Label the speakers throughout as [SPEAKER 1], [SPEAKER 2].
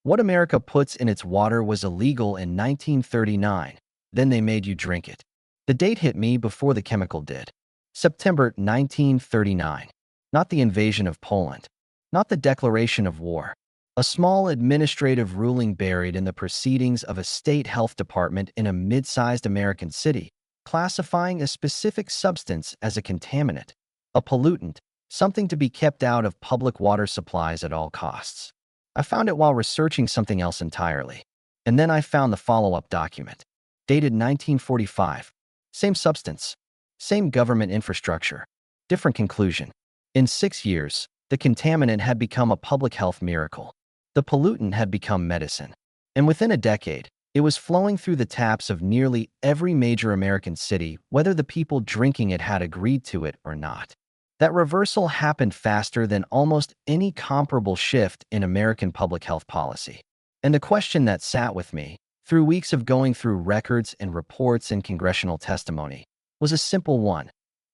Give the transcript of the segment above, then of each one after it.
[SPEAKER 1] What America puts in its water was illegal in 1939. Then they made you drink it. The date hit me before the chemical did. September 1939. Not the invasion of Poland. Not the declaration of war. A small administrative ruling buried in the proceedings of a state health department in a mid-sized American city, classifying a specific substance as a contaminant, a pollutant, something to be kept out of public water supplies at all costs. I found it while researching something else entirely. And then I found the follow-up document, dated 1945. Same substance, same government infrastructure, different conclusion. In 6 years, the contaminant had become a public health miracle. The pollutant had become medicine. And within a decade, it was flowing through the taps of nearly every major American city, whether the people drinking it had agreed to it or not. That reversal happened faster than almost any comparable shift in American public health policy. And the question that sat with me, through weeks of going through records and reports and congressional testimony, was a simple one.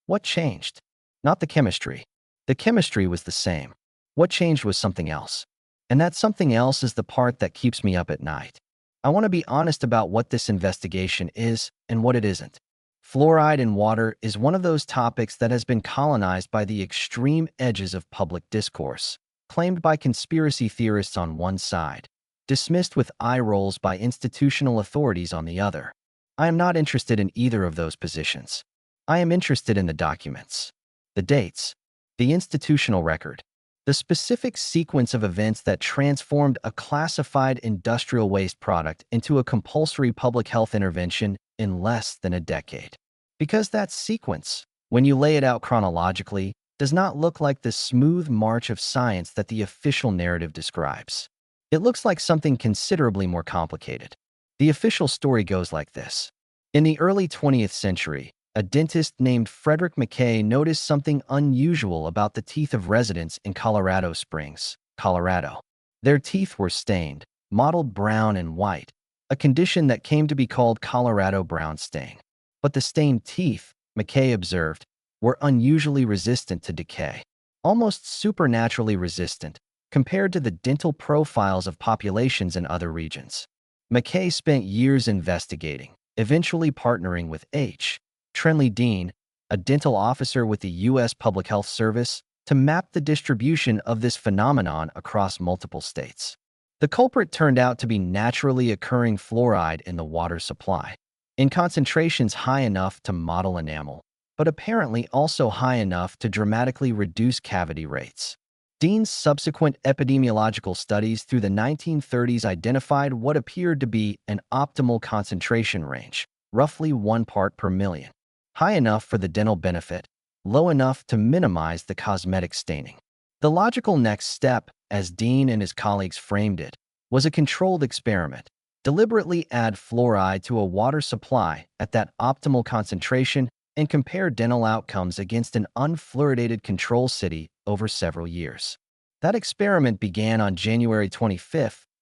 [SPEAKER 1] What changed? Not the chemistry. The chemistry was the same. What changed was something else. And that something else is the part that keeps me up at night. I want to be honest about what this investigation is and what it isn't. Fluoride in water is one of those topics that has been colonized by the extreme edges of public discourse, claimed by conspiracy theorists on one side, dismissed with eye rolls by institutional authorities on the other. I am not interested in either of those positions. I am interested in the documents, the dates, the institutional record, the specific sequence of events that transformed a classified industrial waste product into a compulsory public health intervention in less than a decade. Because that sequence, when you lay it out chronologically, does not look like the smooth march of science that the official narrative describes. It looks like something considerably more complicated. The official story goes like this. In the early 20th century, a dentist named Frederick McKay noticed something unusual about the teeth of residents in Colorado Springs, Colorado. Their teeth were stained, mottled brown and white, a condition that came to be called Colorado brown stain. But the stained teeth, McKay observed, were unusually resistant to decay, almost supernaturally resistant, compared to the dental profiles of populations in other regions. McKay spent years investigating, eventually partnering with H. Trenley Dean, a dental officer with the U.S. Public Health Service, to map the distribution of this phenomenon across multiple states. The culprit turned out to be naturally occurring fluoride in the water supply, in concentrations high enough to mottle enamel, but apparently also high enough to dramatically reduce cavity rates. Dean's subsequent epidemiological studies through the 1930s identified what appeared to be an optimal concentration range, roughly 1 part per million. High enough for the dental benefit, low enough to minimize the cosmetic staining. The logical next step, as Dean and his colleagues framed it, was a controlled experiment. Deliberately add fluoride to a water supply at that optimal concentration and compare dental outcomes against an unfluoridated control city over several years. That experiment began on January 25,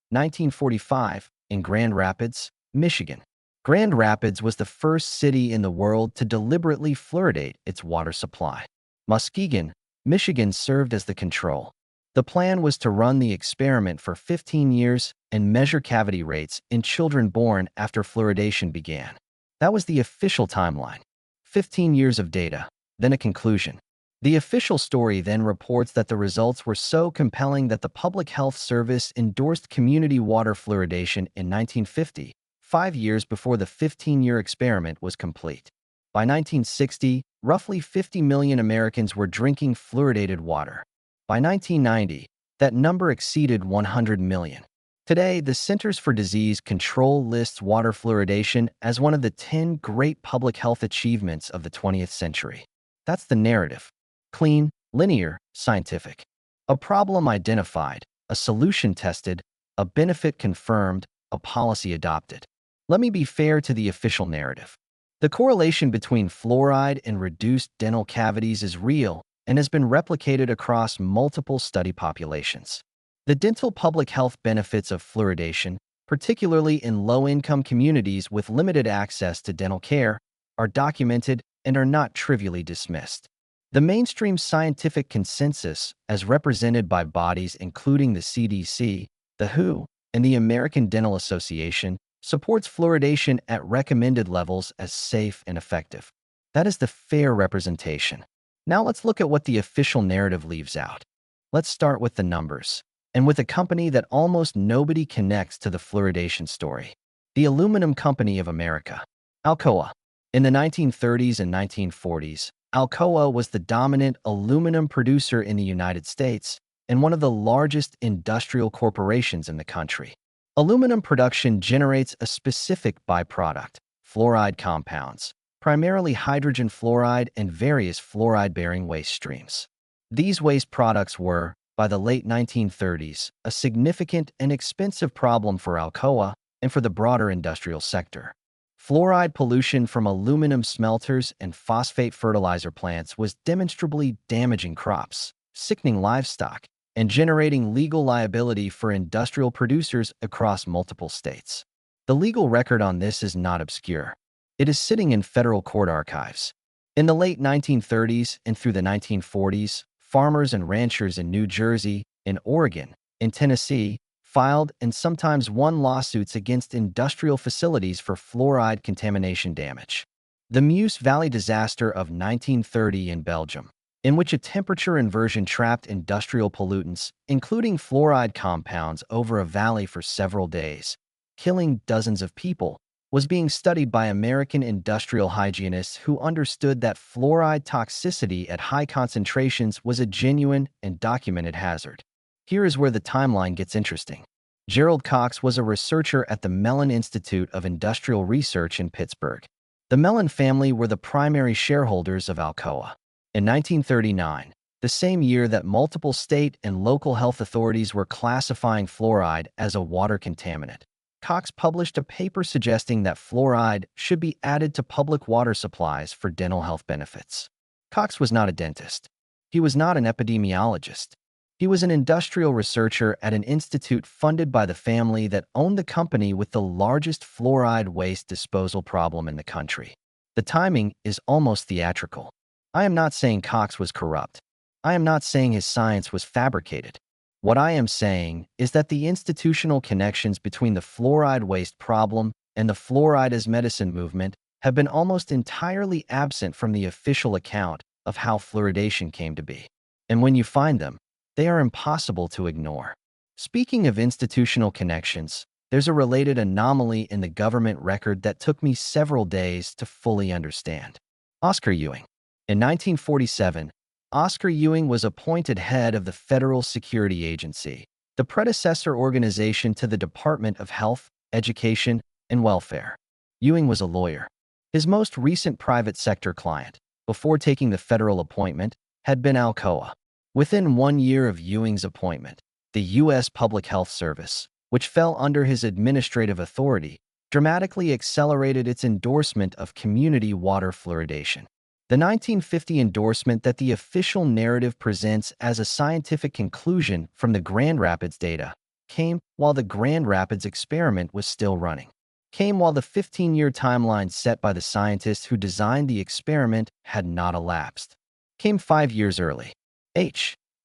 [SPEAKER 1] 1945, in Grand Rapids, Michigan. Grand Rapids was the first city in the world to deliberately fluoridate its water supply. Muskegon, Michigan served as the control. The plan was to run the experiment for 15 years and measure cavity rates in children born after fluoridation began. That was the official timeline. 15 years of data, then a conclusion. The official story then reports that the results were so compelling that the Public Health Service endorsed community water fluoridation in 1950, 5 years before the 15-year experiment was complete. By 1960, roughly 50 million Americans were drinking fluoridated water. By 1990, that number exceeded 100 million. Today, the Centers for Disease Control lists water fluoridation as one of the 10 great public health achievements of the 20th century. That's the narrative. Clean, linear, scientific. A problem identified, a solution tested, a benefit confirmed, a policy adopted. Let me be fair to the official narrative. The correlation between fluoride and reduced dental cavities is real and has been replicated across multiple study populations. The dental public health benefits of fluoridation, particularly in low-income communities with limited access to dental care, are documented and are not trivially dismissed. The mainstream scientific consensus, as represented by bodies including the CDC, the WHO, and the American Dental Association supports fluoridation at recommended levels as safe and effective. That is the fair representation. Now let's look at what the official narrative leaves out. Let's start with the numbers, and with a company that almost nobody connects to the fluoridation story. The Aluminum Company of America, Alcoa. In the 1930s and 1940s, Alcoa was the dominant aluminum producer in the United States and one of the largest industrial corporations in the country. Aluminum production generates a specific byproduct, fluoride compounds, primarily hydrogen fluoride and various fluoride-bearing waste streams. These waste products were, by the late 1930s, a significant and expensive problem for Alcoa and for the broader industrial sector. Fluoride pollution from aluminum smelters and phosphate fertilizer plants was demonstrably damaging crops, sickening livestock, and generating legal liability for industrial producers across multiple states. The legal record on this is not obscure. It is sitting in federal court archives. In the late 1930s and through the 1940s, farmers and ranchers in New Jersey, in Oregon, in Tennessee, filed and sometimes won lawsuits against industrial facilities for fluoride contamination damage. The Meuse Valley disaster of 1930 in Belgium, in which a temperature inversion trapped industrial pollutants, including fluoride compounds, over a valley for several days, killing dozens of people, was being studied by American industrial hygienists who understood that fluoride toxicity at high concentrations was a genuine and documented hazard. Here is where the timeline gets interesting. Gerald Cox was a researcher at the Mellon Institute of Industrial Research in Pittsburgh. The Mellon family were the primary shareholders of Alcoa. In 1939, the same year that multiple state and local health authorities were classifying fluoride as a water contaminant, Cox published a paper suggesting that fluoride should be added to public water supplies for dental health benefits. Cox was not a dentist. He was not an epidemiologist. He was an industrial researcher at an institute funded by the family that owned the company with the largest fluoride waste disposal problem in the country. The timing is almost theatrical. I am not saying Cox was corrupt. I am not saying his science was fabricated. What I am saying is that the institutional connections between the fluoride waste problem and the fluoride as medicine movement have been almost entirely absent from the official account of how fluoridation came to be. And when you find them, they are impossible to ignore. Speaking of institutional connections, there's a related anomaly in the government record that took me several days to fully understand. Oscar Ewing. In 1947, Oscar Ewing was appointed head of the Federal Security Agency, the predecessor organization to the Department of Health, Education, and Welfare. Ewing was a lawyer. His most recent private sector client, before taking the federal appointment, had been Alcoa. Within 1 year of Ewing's appointment, the U.S. Public Health Service, which fell under his administrative authority, dramatically accelerated its endorsement of community water fluoridation. The 1950 endorsement that the official narrative presents as a scientific conclusion from the Grand Rapids data came while the Grand Rapids experiment was still running. Came while the 15-year timeline set by the scientists who designed the experiment had not elapsed. Came 5 years early.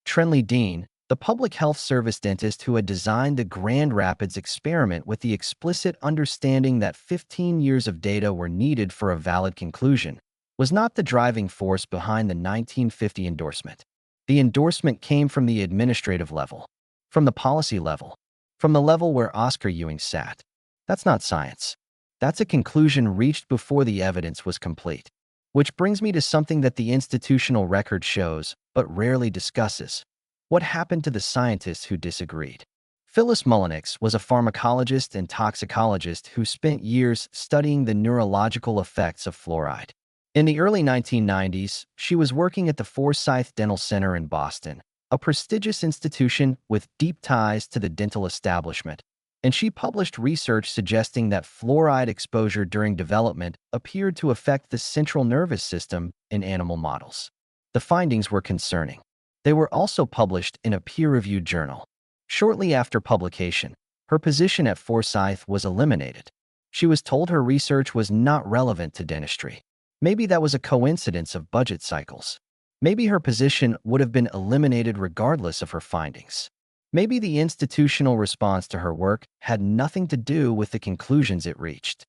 [SPEAKER 1] Trenley Dean, the public health service dentist who had designed the Grand Rapids experiment with the explicit understanding that 15 years of data were needed for a valid conclusion, was not the driving force behind the 1950 endorsement. The endorsement came from the administrative level, from the policy level, from the level where Oscar Ewing sat. That's not science. That's a conclusion reached before the evidence was complete. Which brings me to something that the institutional record shows, but rarely discusses. What happened to the scientists who disagreed? Phyllis Mullenix was a pharmacologist and toxicologist who spent years studying the neurological effects of fluoride. In the early 1990s, she was working at the Forsyth Dental Center in Boston, a prestigious institution with deep ties to the dental establishment, and she published research suggesting that fluoride exposure during development appeared to affect the central nervous system in animal models. The findings were concerning. They were also published in a peer-reviewed journal. Shortly after publication, her position at Forsyth was eliminated. She was told her research was not relevant to dentistry. Maybe that was a coincidence of budget cycles. Maybe her position would have been eliminated regardless of her findings. Maybe the institutional response to her work had nothing to do with the conclusions it reached.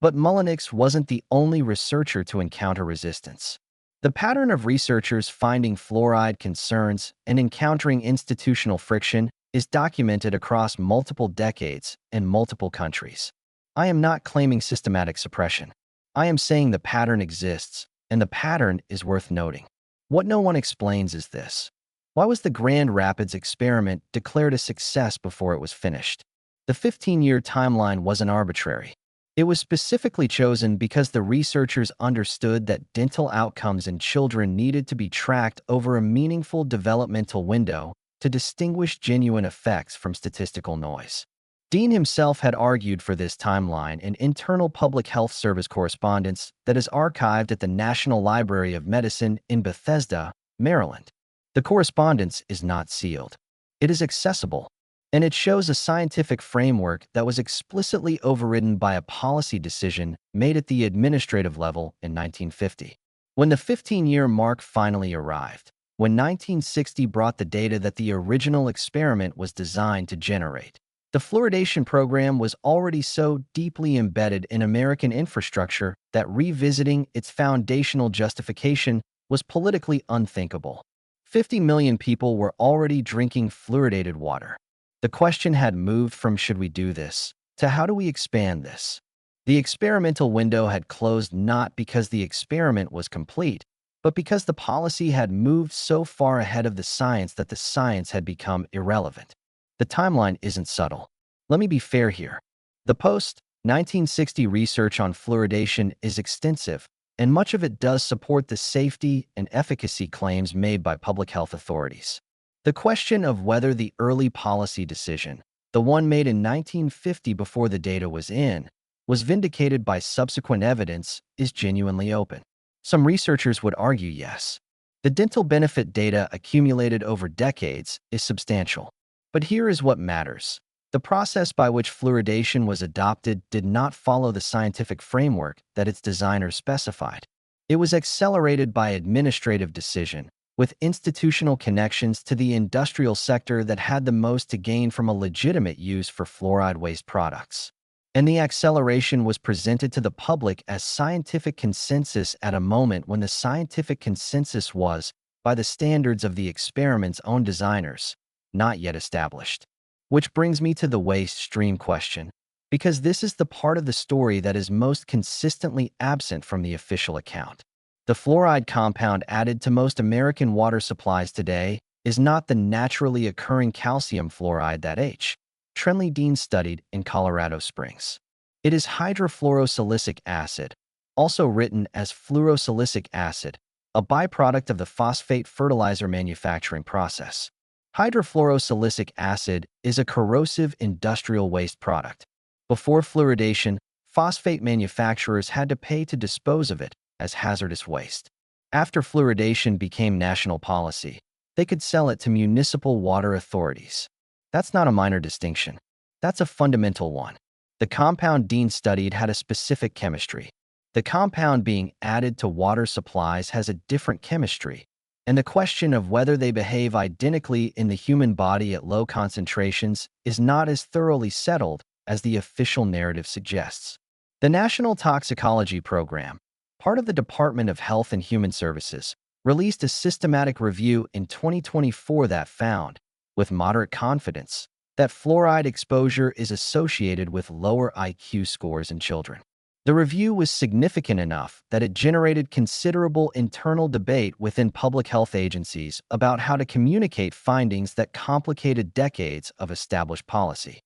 [SPEAKER 1] But Mullenix wasn't the only researcher to encounter resistance. The pattern of researchers finding fluoride concerns and encountering institutional friction is documented across multiple decades and multiple countries. I am not claiming systematic suppression. I am saying the pattern exists, and the pattern is worth noting. What no one explains is this. Why was the Grand Rapids experiment declared a success before it was finished? The 15-year timeline wasn't arbitrary. It was specifically chosen because the researchers understood that dental outcomes in children needed to be tracked over a meaningful developmental window to distinguish genuine effects from statistical noise. Dean himself had argued for this timeline in internal Public Health Service correspondence that is archived at the National Library of Medicine in Bethesda, Maryland. The correspondence is not sealed. It is accessible, and it shows a scientific framework that was explicitly overridden by a policy decision made at the administrative level in 1950. When the 15-year mark finally arrived, when 1960 brought the data that the original experiment was designed to generate, the fluoridation program was already so deeply embedded in American infrastructure that revisiting its foundational justification was politically unthinkable. 50 million people were already drinking fluoridated water. The question had moved from should we do this to how do we expand this? The experimental window had closed not because the experiment was complete, but because the policy had moved so far ahead of the science that the science had become irrelevant. The timeline isn't subtle. Let me be fair here. The post-1960 research on fluoridation is extensive, and much of it does support the safety and efficacy claims made by public health authorities. The question of whether the early policy decision, the one made in 1950 before the data was in, was vindicated by subsequent evidence is genuinely open. Some researchers would argue yes. The dental benefit data accumulated over decades is substantial. But here is what matters. The process by which fluoridation was adopted did not follow the scientific framework that its designers specified. It was accelerated by administrative decision, with institutional connections to the industrial sector that had the most to gain from a legitimate use for fluoride waste products. And the acceleration was presented to the public as scientific consensus at a moment when the scientific consensus was, by the standards of the experiment's own designers, not yet established. Which brings me to the waste stream question, because this is the part of the story that is most consistently absent from the official account. The fluoride compound added to most American water supplies today is not the naturally occurring calcium fluoride that H. Trenley Dean studied in Colorado Springs. It is hydrofluorosilicic acid, also written as fluorosilicic acid, a byproduct of the phosphate fertilizer manufacturing process. Hydrofluorosilicic acid is a corrosive industrial waste product. Before fluoridation, phosphate manufacturers had to pay to dispose of it as hazardous waste. After fluoridation became national policy, they could sell it to municipal water authorities. That's not a minor distinction. That's a fundamental one. The compound Dean studied had a specific chemistry. The compound being added to water supplies has a different chemistry, and the question of whether they behave identically in the human body at low concentrations is not as thoroughly settled as the official narrative suggests. The National Toxicology Program, part of the Department of Health and Human Services, released a systematic review in 2024 that found, with moderate confidence, that fluoride exposure is associated with lower IQ scores in children. The review was significant enough that it generated considerable internal debate within public health agencies about how to communicate findings that complicated decades of established policy.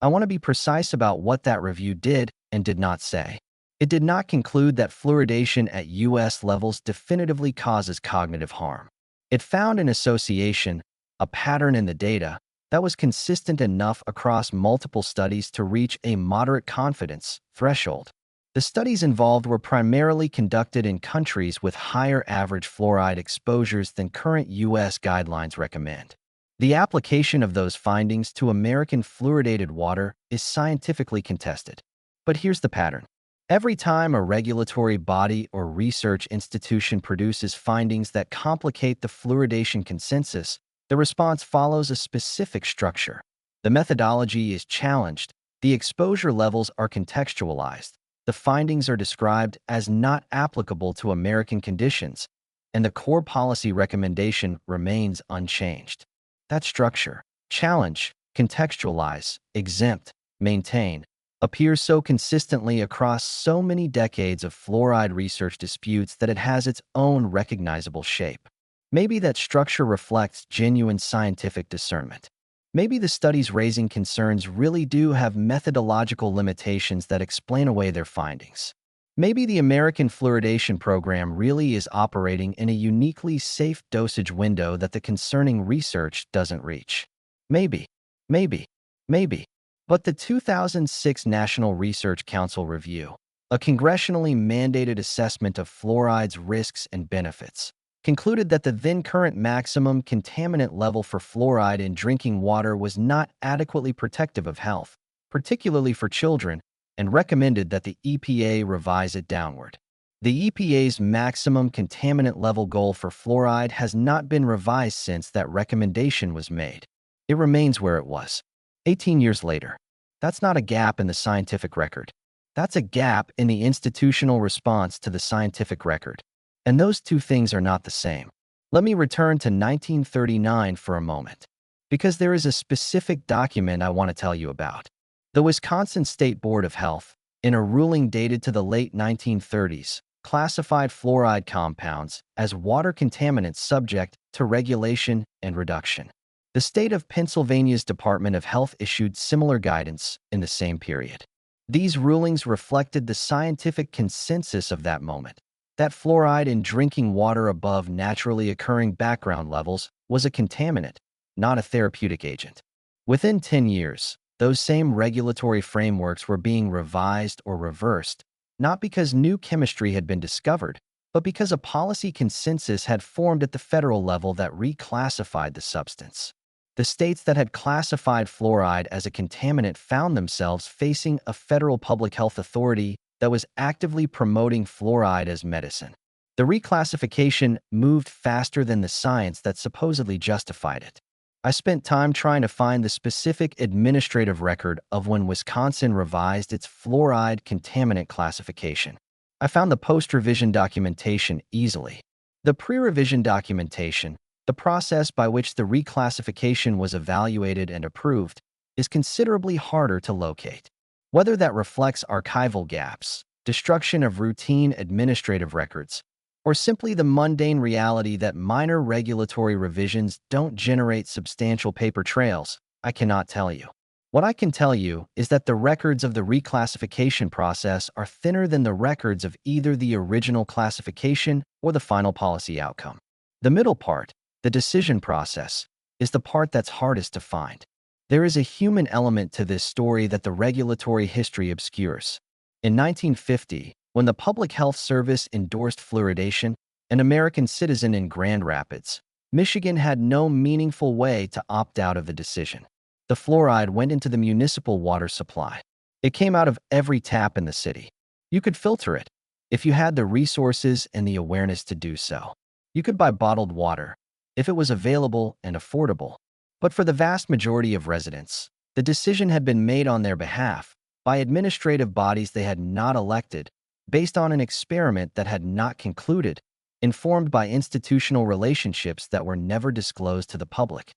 [SPEAKER 1] I want to be precise about what that review did and did not say. It did not conclude that fluoridation at U.S. levels definitively causes cognitive harm. It found an association, a pattern in the data, that was consistent enough across multiple studies to reach a moderate confidence threshold. The studies involved were primarily conducted in countries with higher average fluoride exposures than current U.S. guidelines recommend. The application of those findings to American fluoridated water is scientifically contested. But here's the pattern. Every time a regulatory body or research institution produces findings that complicate the fluoridation consensus, The response follows a specific structure. The methodology is challenged, the exposure levels are contextualized, the findings are described as not applicable to American conditions, and the core policy recommendation remains unchanged. That structure, challenge, contextualize, exempt, maintain, appears so consistently across so many decades of fluoride research disputes that it has its own recognizable shape. Maybe that structure reflects genuine scientific discernment. Maybe the studies raising concerns really do have methodological limitations that explain away their findings. Maybe the American fluoridation program really is operating in a uniquely safe dosage window that the concerning research doesn't reach. Maybe, maybe, maybe. But the 2006 National Research Council Review, a congressionally mandated assessment of fluoride's risks and benefits, concluded that the then current maximum contaminant level for fluoride in drinking water was not adequately protective of health, particularly for children, and recommended that the EPA revise it downward. The EPA's maximum contaminant level goal for fluoride has not been revised since that recommendation was made. It remains where it was. 18 years later. That's not a gap in the scientific record. That's a gap in the institutional response to the scientific record. And those two things are not the same. Let me return to 1939 for a moment, because there is a specific document I want to tell you about. The Wisconsin State Board of Health, in a ruling dated to the late 1930s, classified fluoride compounds as water contaminants subject to regulation and reduction. The state of Pennsylvania's Department of Health issued similar guidance in the same period. These rulings reflected the scientific consensus of that moment, that fluoride in drinking water above naturally occurring background levels was a contaminant, not a therapeutic agent. Within 10 years, those same regulatory frameworks were being revised or reversed, not because new chemistry had been discovered, but because a policy consensus had formed at the federal level that reclassified the substance. The states that had classified fluoride as a contaminant found themselves facing a federal public health authority that was actively promoting fluoride as medicine. The reclassification moved faster than the science that supposedly justified it. I spent time trying to find the specific administrative record of when Wisconsin revised its fluoride contaminant classification. I found the post-revision documentation easily. The pre-revision documentation, the process by which the reclassification was evaluated and approved, is considerably harder to locate. Whether that reflects archival gaps, destruction of routine administrative records, or simply the mundane reality that minor regulatory revisions don't generate substantial paper trails, I cannot tell you. What I can tell you is that the records of the reclassification process are thinner than the records of either the original classification or the final policy outcome. The middle part, the decision process, is the part that's hardest to find. There is a human element to this story that the regulatory history obscures. In 1950, when the Public Health Service endorsed fluoridation, an American citizen in Grand Rapids, Michigan had no meaningful way to opt out of the decision. The fluoride went into the municipal water supply. It came out of every tap in the city. You could filter it, if you had the resources and the awareness to do so. You could buy bottled water, if it was available and affordable. But for the vast majority of residents, the decision had been made on their behalf by administrative bodies they had not elected, based on an experiment that had not concluded, informed by institutional relationships that were never disclosed to the public.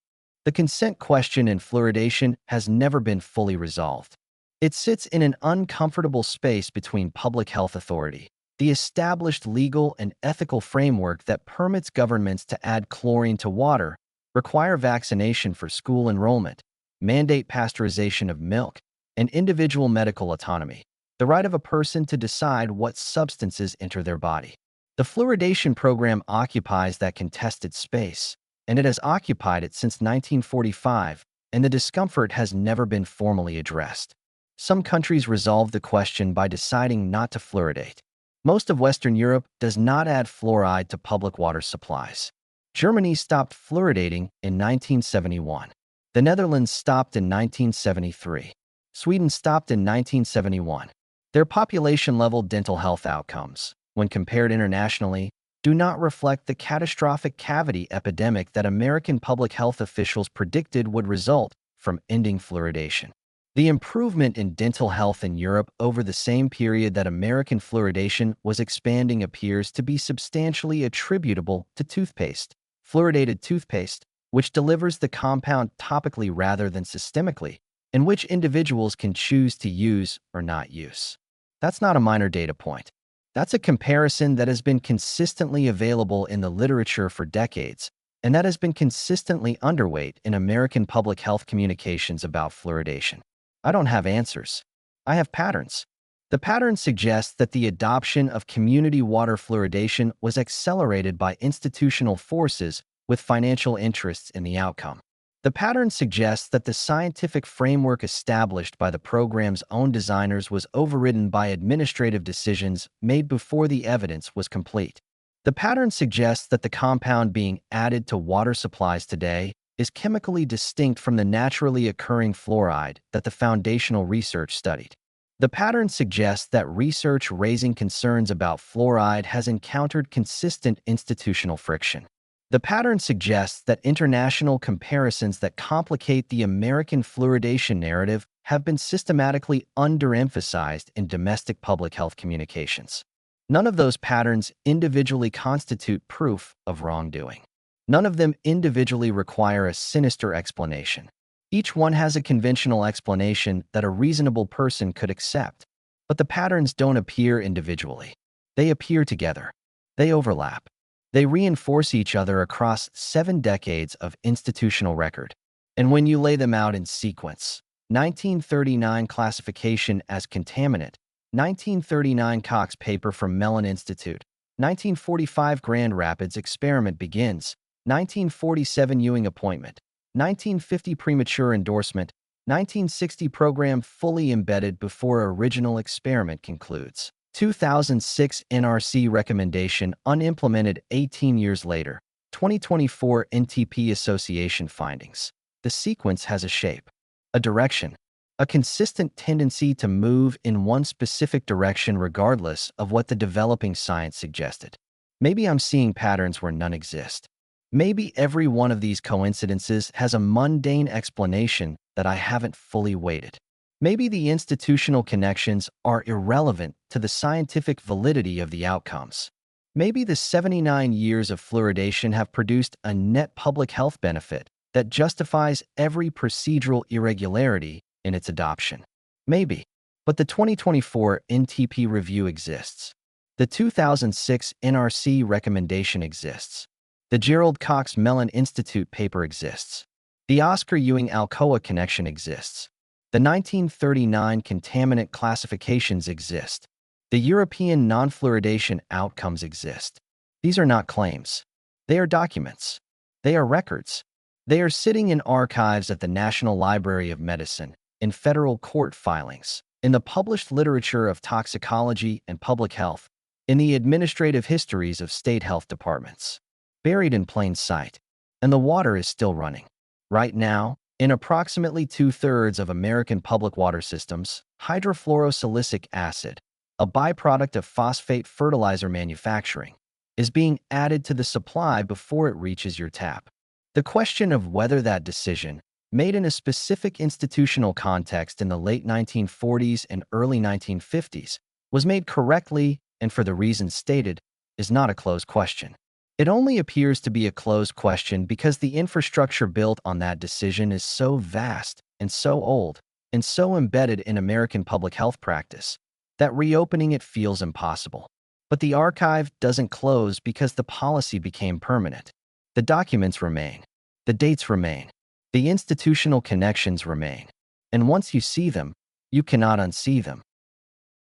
[SPEAKER 1] The consent question in fluoridation has never been fully resolved. It sits in an uncomfortable space between public health authority, the established legal and ethical framework that permits governments to add chlorine to water, require vaccination for school enrollment, mandate pasteurization of milk, and individual medical autonomy, the right of a person to decide what substances enter their body. The fluoridation program occupies that contested space, and it has occupied it since 1945, and the discomfort has never been formally addressed. Some countries resolve the question by deciding not to fluoridate. Most of Western Europe does not add fluoride to public water supplies. Germany stopped fluoridating in 1971. The Netherlands stopped in 1973. Sweden stopped in 1971. Their population-level dental health outcomes, when compared internationally, do not reflect the catastrophic cavity epidemic that American public health officials predicted would result from ending fluoridation. The improvement in dental health in Europe over the same period that American fluoridation was expanding appears to be substantially attributable to toothpaste, fluoridated toothpaste, which delivers the compound topically rather than systemically, and which individuals can choose to use or not use. That's not a minor data point. That's a comparison that has been consistently available in the literature for decades, and that has been consistently underweight in American public health communications about fluoridation. I don't have answers. I have patterns. The pattern suggests that the adoption of community water fluoridation was accelerated by institutional forces with financial interests in the outcome. The pattern suggests that the scientific framework established by the program's own designers was overridden by administrative decisions made before the evidence was complete. The pattern suggests that the compound being added to water supplies today is chemically distinct from the naturally occurring fluoride that the foundational research studied. The pattern suggests that research raising concerns about fluoride has encountered consistent institutional friction. The pattern suggests that international comparisons that complicate the American fluoridation narrative have been systematically underemphasized in domestic public health communications. None of those patterns individually constitute proof of wrongdoing. None of them individually require a sinister explanation. Each one has a conventional explanation that a reasonable person could accept. But the patterns don't appear individually. They appear together. They overlap. They reinforce each other across 7 decades of institutional record. And when you lay them out in sequence, 1939 classification as contaminant, 1939 Cox paper from Mellon Institute, 1945 Grand Rapids experiment begins, 1947 Ewing appointment, 1950 premature endorsement, 1960 program fully embedded before original experiment concludes. 2006 NRC recommendation unimplemented 18 years later. 2024 NTP Association findings. The sequence has a shape, a direction, a consistent tendency to move in one specific direction regardless of what the developing science suggested. Maybe I'm seeing patterns where none exist. Maybe every one of these coincidences has a mundane explanation that I haven't fully weighted. Maybe the institutional connections are irrelevant to the scientific validity of the outcomes. Maybe the 79 years of fluoridation have produced a net public health benefit that justifies every procedural irregularity in its adoption. Maybe. But the 2024 NTP review exists. The 2006 NRC recommendation exists. The Gerald Cox Mellon Institute paper exists. The Oscar Ewing-Alcoa connection exists. The 1939 contaminant classifications exist. The European non-fluoridation outcomes exist. These are not claims. They are documents. They are records. They are sitting in archives at the National Library of Medicine, in federal court filings, in the published literature of toxicology and public health, in the administrative histories of state health departments. Buried in plain sight. And the water is still running. Right now, in approximately 2/3 of American public water systems, hydrofluorosilicic acid, a byproduct of phosphate fertilizer manufacturing, is being added to the supply before it reaches your tap. The question of whether that decision, made in a specific institutional context in the late 1940s and early 1950s, was made correctly and for the reasons stated, is not a closed question. It only appears to be a closed question because the infrastructure built on that decision is so vast and so old and so embedded in American public health practice that reopening it feels impossible. But the archive doesn't close because the policy became permanent. The documents remain. The dates remain. The institutional connections remain. And once you see them, you cannot unsee them.